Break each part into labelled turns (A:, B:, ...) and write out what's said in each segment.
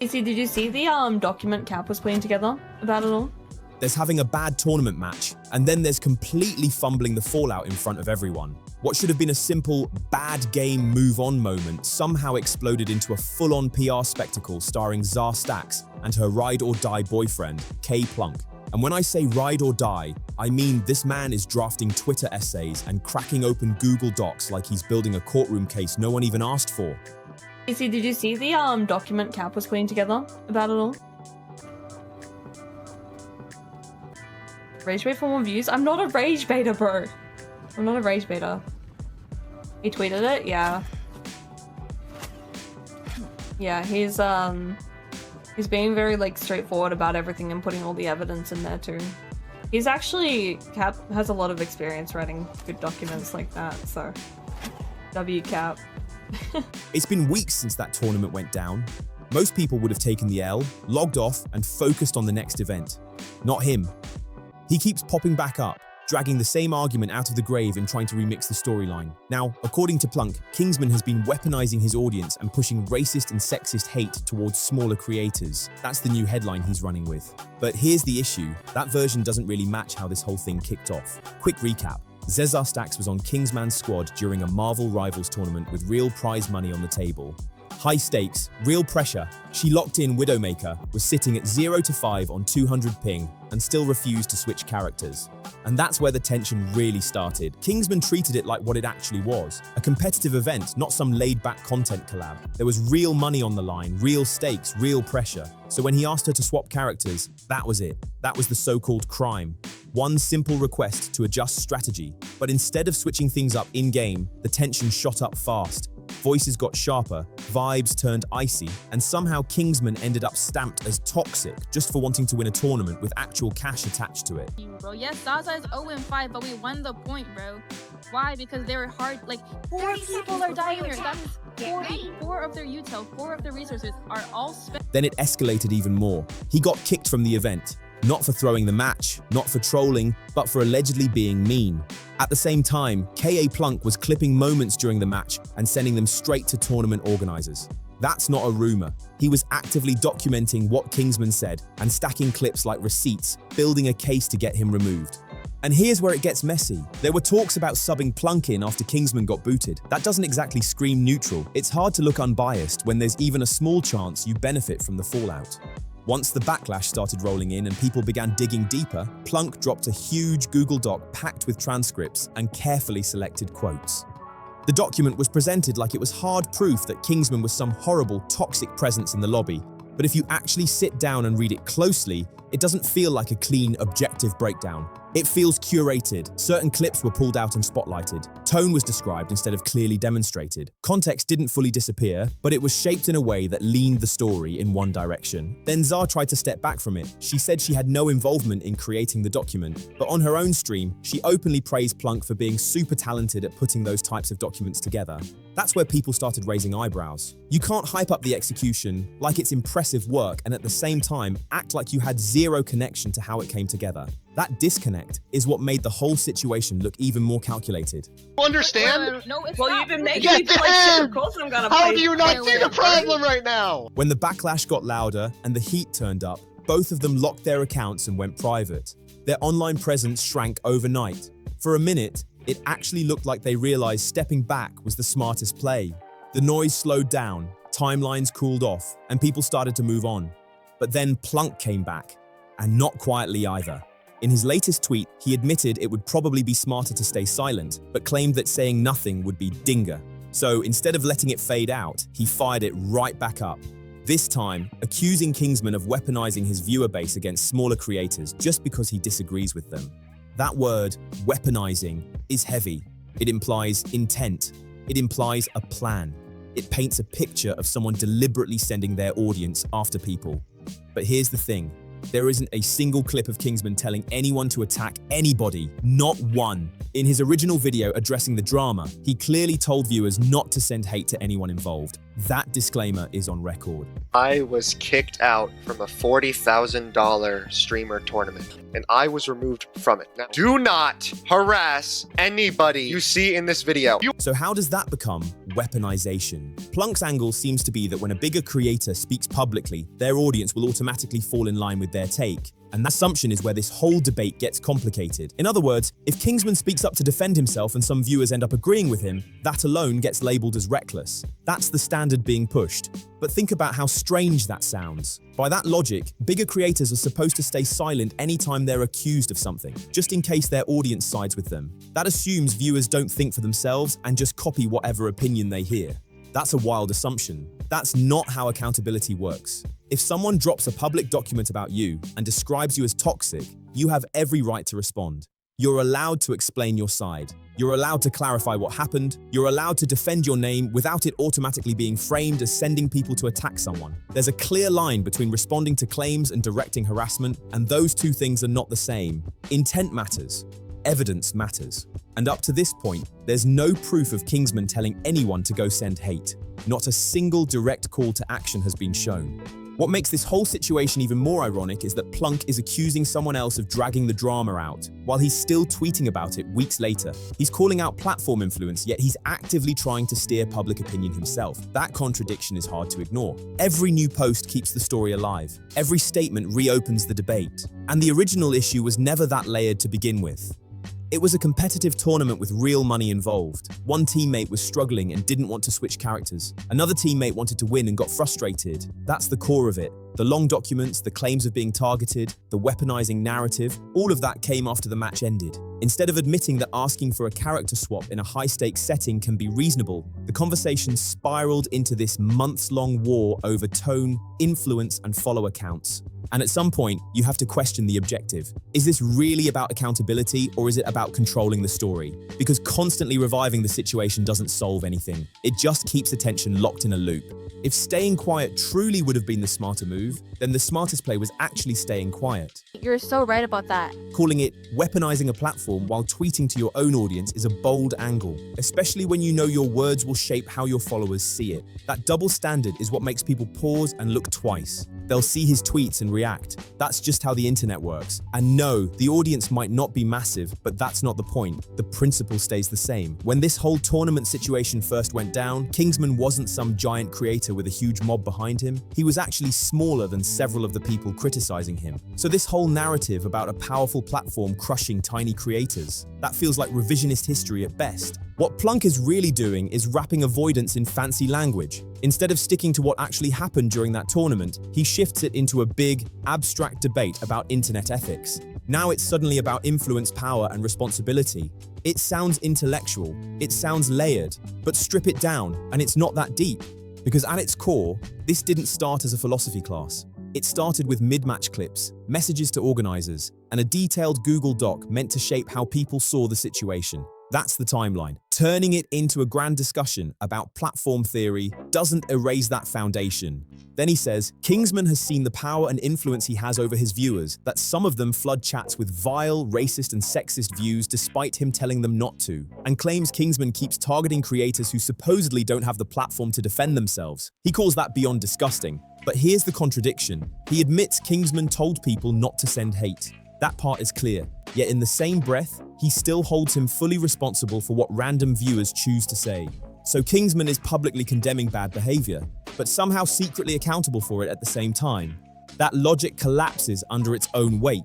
A: Izzy, did you see the document Cap was putting together about it all?
B: There's having a bad tournament match, and then there's completely fumbling the fallout in front of everyone. What should have been a simple, bad game move on moment somehow exploded into a full-on PR spectacle starring Zazzastacks and her ride-or-die boyfriend, K Plunk. And when I say ride or die, I mean this man is drafting Twitter essays and cracking open Google Docs like he's building a courtroom case no one even asked for.
A: Izzy, did you see the document Cap was putting together about it all? Rage bait for more views? I'm not a rage baiter, bro. I'm not a rage baiter. He tweeted it? Yeah. Yeah, he's being very, like, straightforward about everything and putting all the evidence in there, too. He's actually... Cap has a lot of experience writing good documents like that, so... W Cap.
B: It's been weeks since that tournament went down. Most people would have taken the L, logged off, and focused on the next event. Not him. He keeps popping back up, dragging the same argument out of the grave and trying to remix the storyline. Now, according to Plunk, Kingsman has been weaponizing his audience and pushing racist and sexist hate towards smaller creators. That's the new headline he's running with. But here's the issue. That version doesn't really match how this whole thing kicked off. Quick recap. Zazzastacks was on Kingsman's squad during a Marvel Rivals tournament with real prize money on the table. High stakes, real pressure. She locked in Widowmaker, was sitting at 0 to 5 on 200 ping, and still refused to switch characters. And that's where the tension really started. Kingsman treated it like what it actually was. A competitive event, not some laid-back content collab. There was real money on the line, real stakes, real pressure. So when he asked her to swap characters, that was it. That was the so-called crime. One simple request to adjust strategy. But instead of switching things up in-game, the tension shot up fast. Voices got sharper, vibes turned icy, and somehow Kingsman ended up stamped as toxic just for wanting to win a tournament with actual cash attached to it.
C: Bro, yes, Zaza is 0-5, but we won the point, bro. Why? Because they were hard. Like, 4 people are dying here. That means 4 of their util, 4 of their resources are all spent.
B: Then it escalated even more. He got kicked from the event. Not for throwing the match, not for trolling, but for allegedly being mean. At the same time, K Plunk was clipping moments during the match and sending them straight to tournament organizers. That's not a rumor. He was actively documenting what Kingsman said and stacking clips like receipts, building a case to get him removed. And here's where it gets messy. There were talks about subbing Plunk in after Kingsman got booted. That doesn't exactly scream neutral. It's hard to look unbiased when there's even a small chance you benefit from the fallout. Once the backlash started rolling in and people began digging deeper, Plunk dropped a huge Google Doc packed with transcripts and carefully selected quotes. The document was presented like it was hard proof that Kingsman was some horrible, toxic presence in the lobby. But if you actually sit down and read it closely, it doesn't feel like a clean, objective breakdown. It feels curated. Certain clips were pulled out and spotlighted. Tone was described instead of clearly demonstrated. Context didn't fully disappear, but it was shaped in a way that leaned the story in one direction. Then Zar tried to step back from it. She said she had no involvement in creating the document, but on her own stream, she openly praised Plunk for being super talented at putting those types of documents together. That's where people started raising eyebrows. You can't hype up the execution like it's impressive work and at the same time act like you had zero connection to how it came together. That disconnect is what made the whole situation look even more calculated.
D: Understand?
C: No, it's
A: Well,
C: not.
A: you've been making
D: Get
A: me play shit,
D: him!
A: of course I'm gonna
D: How
A: play.
D: do you not
C: Wait,
D: see the
C: wait,
D: problem right now?
B: When the backlash got louder and the heat turned up, both of them locked their accounts and went private. Their online presence shrank overnight. For a minute, it actually looked like they realized stepping back was the smartest play. The noise slowed down, timelines cooled off, and people started to move on. But then Plunk came back, and not quietly either. In his latest tweet, he admitted it would probably be smarter to stay silent, but claimed that saying nothing would be dinger. So instead of letting it fade out, he fired it right back up. This time, accusing Kingsman of weaponizing his viewer base against smaller creators just because he disagrees with them. That word, weaponizing, is heavy. It implies intent. It implies a plan. It paints a picture of someone deliberately sending their audience after people. But here's the thing. There isn't a single clip of Kingsman telling anyone to attack anybody, not one. In his original video addressing the drama, he clearly told viewers not to send hate to anyone involved. That disclaimer is on record.
D: I was kicked out from a $40,000 streamer tournament, and I was removed from it. Now, do not harass anybody you see in this video.
B: So how does that become weaponization. Plunk's angle seems to be that when a bigger creator speaks publicly, their audience will automatically fall in line with their take. And that assumption is where this whole debate gets complicated. In other words, if Kingsman speaks up to defend himself and some viewers end up agreeing with him, that alone gets labeled as reckless. That's the standard being pushed. But think about how strange that sounds. By that logic, bigger creators are supposed to stay silent anytime they're accused of something, just in case their audience sides with them. That assumes viewers don't think for themselves and just copy whatever opinion they hear. That's a wild assumption. That's not how accountability works. If someone drops a public document about you and describes you as toxic, you have every right to respond. You're allowed to explain your side. You're allowed to clarify what happened. You're allowed to defend your name without it automatically being framed as sending people to attack someone. There's a clear line between responding to claims and directing harassment, and those two things are not the same. Intent matters. Evidence matters. And up to this point, there's no proof of Kingsman telling anyone to go send hate. Not a single direct call to action has been shown. What makes this whole situation even more ironic is that Plunk is accusing someone else of dragging the drama out, while he's still tweeting about it weeks later. He's calling out platform influence, yet he's actively trying to steer public opinion himself. That contradiction is hard to ignore. Every new post keeps the story alive. Every statement reopens the debate. And the original issue was never that layered to begin with. It was a competitive tournament with real money involved. One teammate was struggling and didn't want to switch characters. Another teammate wanted to win and got frustrated. That's the core of it. The long documents, the claims of being targeted, the weaponizing narrative, all of that came after the match ended. Instead of admitting that asking for a character swap in a high-stakes setting can be reasonable, the conversation spiraled into this months-long war over tone, influence, and follower counts. And at some point, you have to question the objective. Is this really about accountability, or is it about controlling the story? Because constantly reviving the situation doesn't solve anything. It just keeps attention locked in a loop. If staying quiet truly would have been the smarter move, then the smartest play was actually staying quiet.
C: You're so right about that.
B: Calling it weaponizing a platform while tweeting to your own audience is a bold angle, especially when you know your words will shape how your followers see it. That double standard is what makes people pause and look twice. They'll see his tweets and react. That's just how the internet works. And no, the audience might not be massive, but that's not the point. The principle stays the same. When this whole tournament situation first went down, Kingsman wasn't some giant creator with a huge mob behind him. He was actually smaller than several of the people criticizing him. So this whole narrative about a powerful platform crushing tiny creators, that feels like revisionist history at best. What Plunk is really doing is wrapping avoidance in fancy language. Instead of sticking to what actually happened during that tournament, he shifts it into a big, abstract debate about internet ethics. Now it's suddenly about influence, power, and responsibility. It sounds intellectual, it sounds layered, but strip it down, and it's not that deep. Because at its core, this didn't start as a philosophy class. It started with mid-match clips, messages to organizers, and a detailed Google Doc meant to shape how people saw the situation. That's the timeline. Turning it into a grand discussion about platform theory doesn't erase that foundation. Then he says, Kingsman has seen the power and influence he has over his viewers, that some of them flood chats with vile, racist, and sexist views despite him telling them not to, and claims Kingsman keeps targeting creators who supposedly don't have the platform to defend themselves. He calls that beyond disgusting. But here's the contradiction. He admits Kingsman told people not to send hate. That part is clear. Yet in the same breath, he still holds him fully responsible for what random viewers choose to say. So Kingsman is publicly condemning bad behavior, but somehow secretly accountable for it at the same time. That logic collapses under its own weight.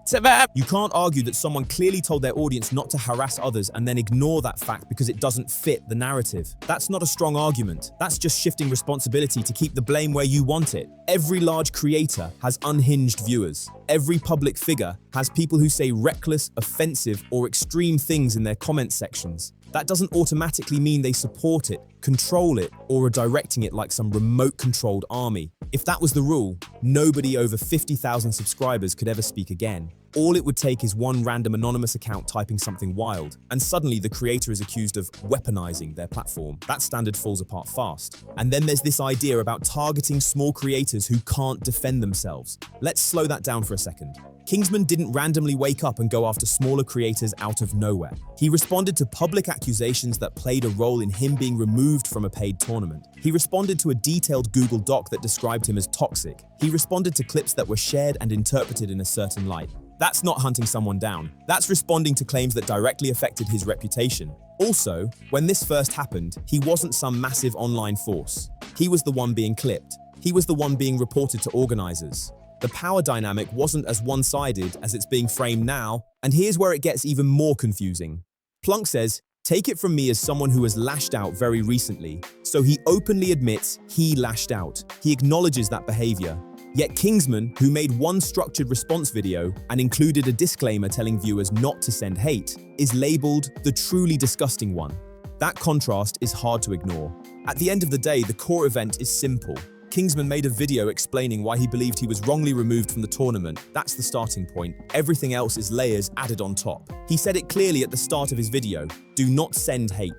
B: You can't argue that someone clearly told their audience not to harass others and then ignore that fact because it doesn't fit the narrative. That's not a strong argument. That's just shifting responsibility to keep the blame where you want it. Every large creator has unhinged viewers. Every public figure has people who say reckless, offensive, or extreme things in their comment sections. That doesn't automatically mean they support it, control it, or are directing it like some remote-controlled army. If that was the rule, nobody over 50,000 subscribers could ever speak again. All it would take is one random anonymous account typing something wild, and suddenly the creator is accused of weaponizing their platform. That standard falls apart fast. And then there's this idea about targeting small creators who can't defend themselves. Let's slow that down for a second. Kingsman didn't randomly wake up and go after smaller creators out of nowhere. He responded to public accusations that played a role in him being removed from a paid tournament. He responded to a detailed Google Doc that described him as toxic. He responded to clips that were shared and interpreted in a certain light. That's not hunting someone down. That's responding to claims that directly affected his reputation. Also, when this first happened, he wasn't some massive online force. He was the one being clipped. He was the one being reported to organizers. The power dynamic wasn't as one-sided as it's being framed now, and here's where it gets even more confusing. Plunk says, "Take it from me as someone who has lashed out very recently." So he openly admits he lashed out. He acknowledges that behavior. Yet Kingsman, who made one structured response video and included a disclaimer telling viewers not to send hate, is labeled the truly disgusting one. That contrast is hard to ignore. At the end of the day, the core event is simple. Kingsman made a video explaining why he believed he was wrongly removed from the tournament. That's the starting point. Everything else is layers added on top. He said it clearly at the start of his video. Do not send hate.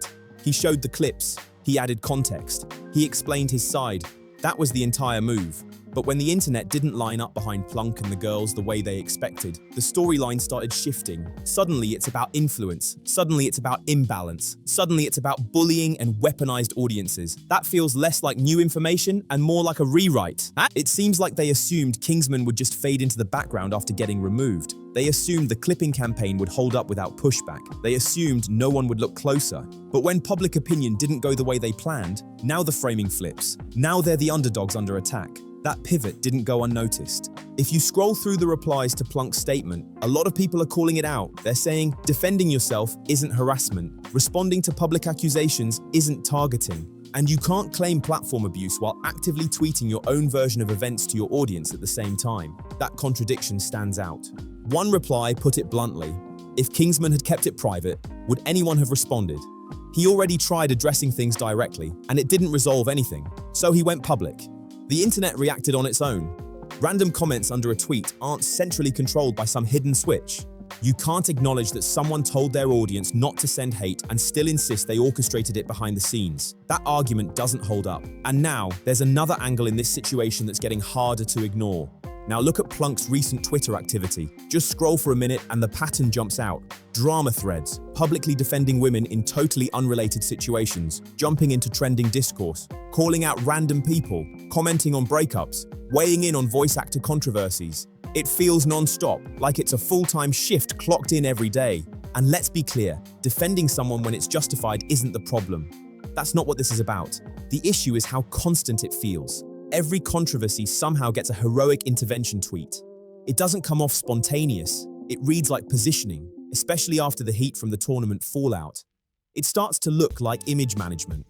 B: He showed the clips. He added context. He explained his side. That was the entire move. But when the internet didn't line up behind Plunk and the girls the way they expected, the storyline started shifting. Suddenly it's about influence. Suddenly it's about imbalance. Suddenly it's about bullying and weaponized audiences. That feels less like new information and more like a rewrite. It seems like they assumed Kingsman would just fade into the background after getting removed. They assumed the clipping campaign would hold up without pushback. They assumed no one would look closer. But when public opinion didn't go the way they planned, now the framing flips. Now they're the underdogs under attack. That pivot didn't go unnoticed. If you scroll through the replies to Plunk's statement, a lot of people are calling it out. They're saying, defending yourself isn't harassment. Responding to public accusations isn't targeting. And you can't claim platform abuse while actively tweeting your own version of events to your audience at the same time. That contradiction stands out. One reply put it bluntly. If Kingsman had kept it private, would anyone have responded? He already tried addressing things directly, and it didn't resolve anything. So he went public. The internet reacted on its own. Random comments under a tweet aren't centrally controlled by some hidden switch. You can't acknowledge that someone told their audience not to send hate and still insist they orchestrated it behind the scenes. That argument doesn't hold up. And now, there's another angle in this situation that's getting harder to ignore. Now look at Plunk's recent Twitter activity. Just scroll for a minute and the pattern jumps out. Drama threads, publicly defending women in totally unrelated situations, jumping into trending discourse, calling out random people, commenting on breakups, weighing in on voice actor controversies. It feels non-stop, like it's a full-time shift clocked in every day. And let's be clear, defending someone when it's justified isn't the problem. That's not what this is about. The issue is how constant it feels. Every controversy somehow gets a heroic intervention tweet. It doesn't come off spontaneous. It reads like positioning, especially after the heat from the tournament fallout. It starts to look like image management,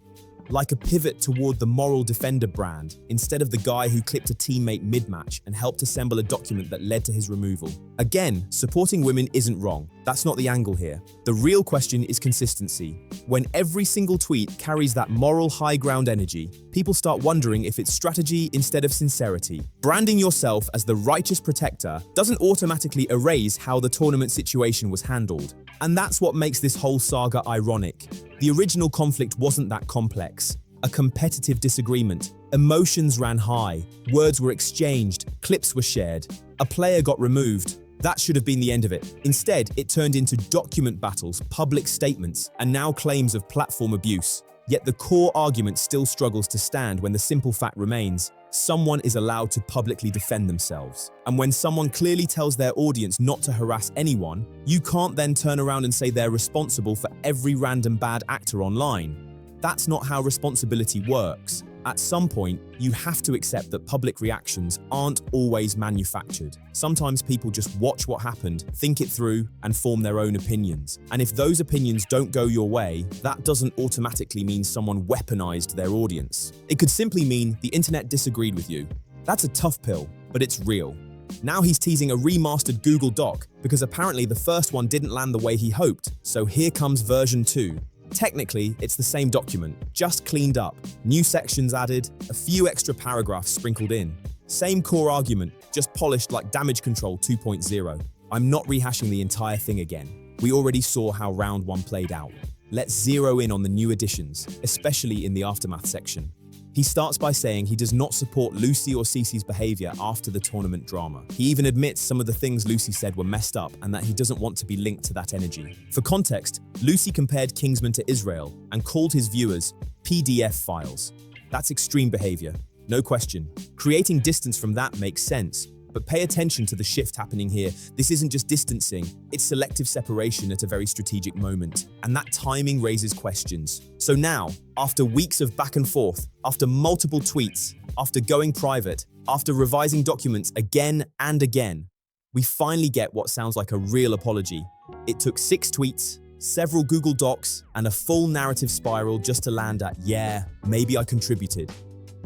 B: like a pivot toward the moral defender brand, instead of the guy who clipped a teammate mid-match and helped assemble a document that led to his removal. Again, supporting women isn't wrong. That's not the angle here. The real question is consistency. When every single tweet carries that moral high ground energy, people start wondering if it's strategy instead of sincerity. Branding yourself as the righteous protector doesn't automatically erase how the tournament situation was handled. And that's what makes this whole saga ironic. The original conflict wasn't that complex. A competitive disagreement. Emotions ran high. Words were exchanged. Clips were shared. A player got removed. That should have been the end of it. Instead, it turned into document battles, public statements, and now claims of platform abuse. Yet the core argument still struggles to stand when the simple fact remains: someone is allowed to publicly defend themselves. And when someone clearly tells their audience not to harass anyone, you can't then turn around and say they're responsible for every random bad actor online. That's not how responsibility works. At some point, you have to accept that public reactions aren't always manufactured. Sometimes people just watch what happened, think it through, and form their own opinions. And if those opinions don't go your way, that doesn't automatically mean someone weaponized their audience. It could simply mean the internet disagreed with you. That's a tough pill, but it's real. Now he's teasing a remastered Google Doc because apparently the first one didn't land the way he hoped. So here comes version 2. Technically, it's the same document, just cleaned up, new sections added, a few extra paragraphs sprinkled in. Same core argument, just polished like Damage Control 2.0. I'm not rehashing the entire thing again. We already saw how round 1 played out. Let's zero in on the new additions, especially in the aftermath section. He starts by saying he does not support Lucy or Cece's behavior after the tournament drama. He even admits some of the things Lucy said were messed up and that he doesn't want to be linked to that energy. For context, Lucy compared Kingsman to Israel and called his viewers PDF files. That's extreme behavior, no question. Creating distance from that makes sense. But pay attention to the shift happening here. This isn't just distancing, it's selective separation at a very strategic moment. And that timing raises questions. So now, after weeks of back and forth, after multiple tweets, after going private, after revising documents again and again, we finally get what sounds like a real apology. It took 6 tweets, several Google Docs, and a full narrative spiral just to land at, yeah, maybe I contributed.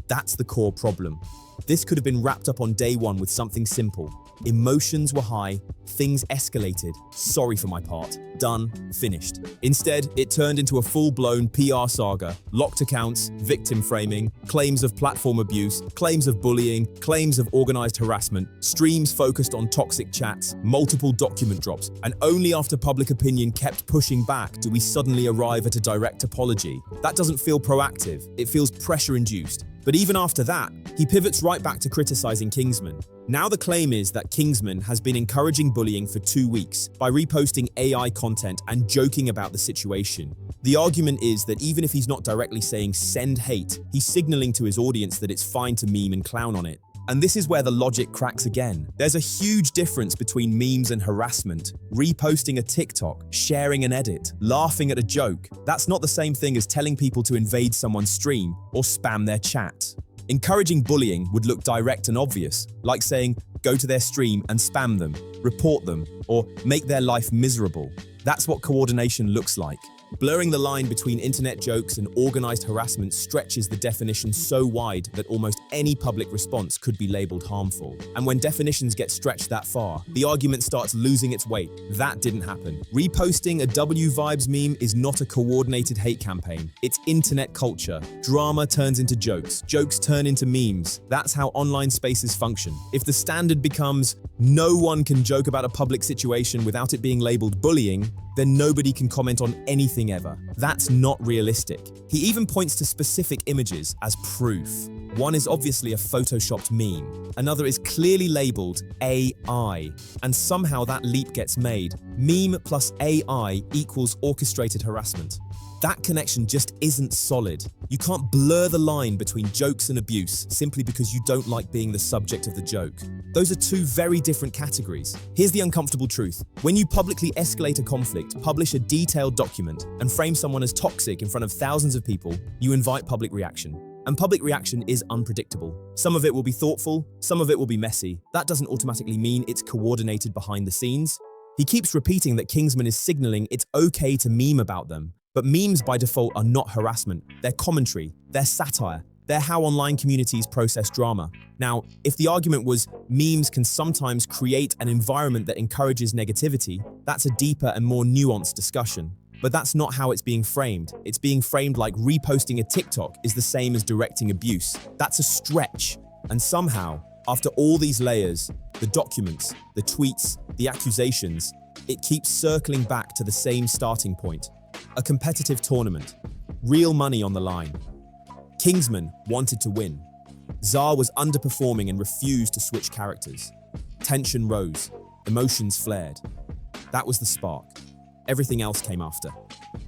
B: That's the core problem. This could have been wrapped up on day one with something simple. Emotions were high, things escalated. Sorry for my part. Done, finished. Instead, it turned into a full-blown PR saga. Locked accounts, victim framing, claims of platform abuse, claims of bullying, claims of organized harassment, streams focused on toxic chats, multiple document drops, and only after public opinion kept pushing back do we suddenly arrive at a direct apology. That doesn't feel proactive, it feels pressure-induced. But even after that, he pivots right back to criticizing Kingsman. Now the claim is that Kingsman has been encouraging bullying for 2 weeks by reposting AI content and joking about the situation. The argument is that even if he's not directly saying send hate, he's signaling to his audience that it's fine to meme and clown on it. And this is where the logic cracks again. There's a huge difference between memes and harassment. Reposting a TikTok, sharing an edit, laughing at a joke. That's not the same thing as telling people to invade someone's stream or spam their chat. Encouraging bullying would look direct and obvious, like saying, go to their stream and spam them, report them, or make their life miserable. That's what coordination looks like. Blurring the line between internet jokes and organized harassment stretches the definition so wide that almost any public response could be labeled harmful. And when definitions get stretched that far, the argument starts losing its weight. That didn't happen. Reposting a W-Vibes meme is not a coordinated hate campaign. It's internet culture. Drama turns into jokes. Jokes turn into memes. That's how online spaces function. If the standard becomes no one can joke about a public situation without it being labeled bullying, then nobody can comment on anything ever. That's not realistic. He even points to specific images as proof. One is obviously a photoshopped meme. Another is clearly labeled AI. And somehow that leap gets made. Meme plus AI equals orchestrated harassment. That connection just isn't solid. You can't blur the line between jokes and abuse simply because you don't like being the subject of the joke. Those are 2 very different categories. Here's the uncomfortable truth. When you publicly escalate a conflict, publish a detailed document, and frame someone as toxic in front of thousands of people, you invite public reaction. And public reaction is unpredictable. Some of it will be thoughtful, some of it will be messy. That doesn't automatically mean it's coordinated behind the scenes. He keeps repeating that Kingsman is signaling it's okay to meme about them. But memes by default are not harassment. They're commentary, they're satire, they're how online communities process drama. Now, if the argument was memes can sometimes create an environment that encourages negativity, that's a deeper and more nuanced discussion. But that's not how it's being framed. It's being framed like reposting a TikTok is the same as directing abuse. That's a stretch. And somehow, after all these layers, the documents, the tweets, the accusations, it keeps circling back to the same starting point. A competitive tournament. Real money on the line. Kingsman wanted to win. Zar was underperforming and refused to switch characters. Tension rose. Emotions flared. That was the spark. Everything else came after.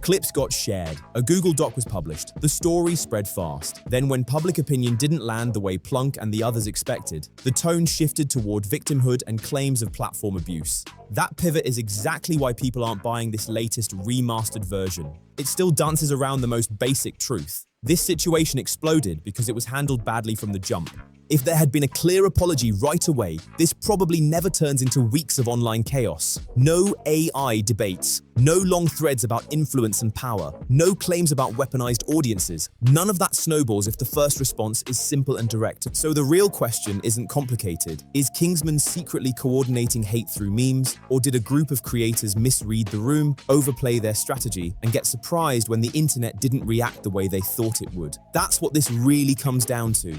B: Clips got shared. A Google Doc was published. The story spread fast. Then when public opinion didn't land the way Plunk and the others expected, the tone shifted toward victimhood and claims of platform abuse. That pivot is exactly why people aren't buying this latest remastered version. It still dances around the most basic truth. This situation exploded because it was handled badly from the jump. If there had been a clear apology right away, this probably never turns into weeks of online chaos. No AI debates, no long threads about influence and power, no claims about weaponized audiences. None of that snowballs if the first response is simple and direct. So the real question isn't complicated. Is Kingsman secretly coordinating hate through memes, or did a group of creators misread the room, overplay their strategy, and get surprised when the internet didn't react the way they thought it would? That's what this really comes down to.